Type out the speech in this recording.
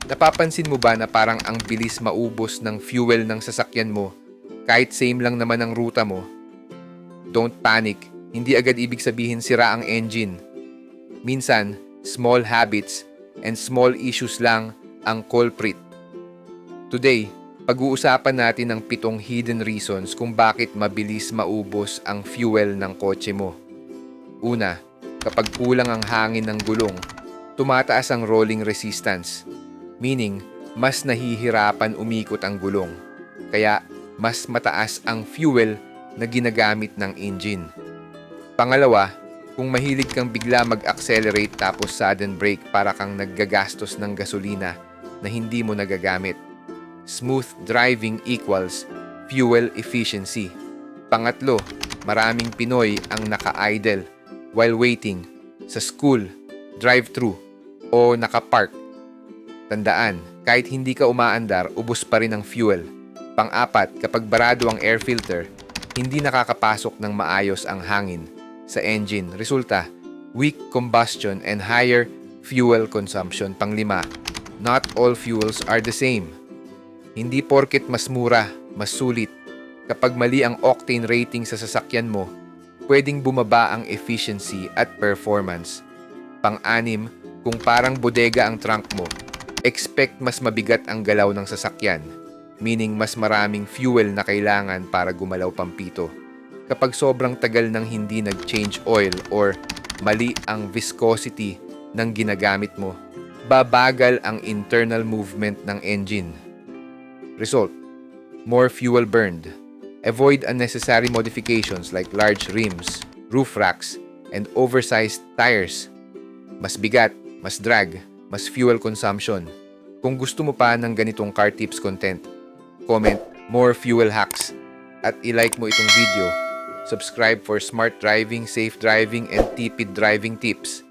Napapansin mo ba na parang ang bilis maubos ng fuel ng sasakyan mo kahit same lang naman ang ruta mo? Don't panic, hindi agad ibig sabihin sira ang engine. Minsan, small habits and small issues lang ang culprit. Today, pag-uusapan natin ang 7 hidden reasons kung bakit mabilis maubos ang fuel ng kotse mo. Una, kapag kulang ang hangin ng gulong, tumataas ang rolling resistance. Meaning, mas nahihirapan umikot ang gulong. Kaya, mas mataas ang fuel na ginagamit ng engine. Pangalawa, kung mahilig kang bigla mag-accelerate tapos sudden brake para kang naggagastos ng gasolina na hindi mo nagagamit. Smooth driving equals fuel efficiency. Pangatlo, maraming Pinoy ang naka-idle while waiting sa school, drive-thru, o nakapark. Tandaan, kahit hindi ka umaandar, ubos pa rin ang fuel. Pang-apat, kapag barado ang air filter, hindi nakakapasok ng maayos ang hangin sa engine. Resulta, weak combustion and higher fuel consumption. Pang-lima, not all fuels are the same. Hindi porket mas mura, mas sulit. Kapag mali ang octane rating sa sasakyan mo, pwedeng bumaba ang efficiency at performance. Pang-anim, kung parang bodega ang trunk mo, expect mas mabigat ang galaw ng sasakyan, meaning mas maraming fuel na kailangan para gumalaw pampito. Kapag sobrang tagal nang hindi nag-change oil or mali ang viscosity ng ginagamit mo, babagal ang internal movement ng engine. Result, more fuel burned. Avoid unnecessary modifications like large rims, roof racks, and oversized tires. Mas bigat, mas drag, mas fuel consumption. Kung gusto mo pa ng ganitong car tips content, comment more fuel hacks at i-like mo itong video. Subscribe for smart driving, safe driving, and tipid driving tips.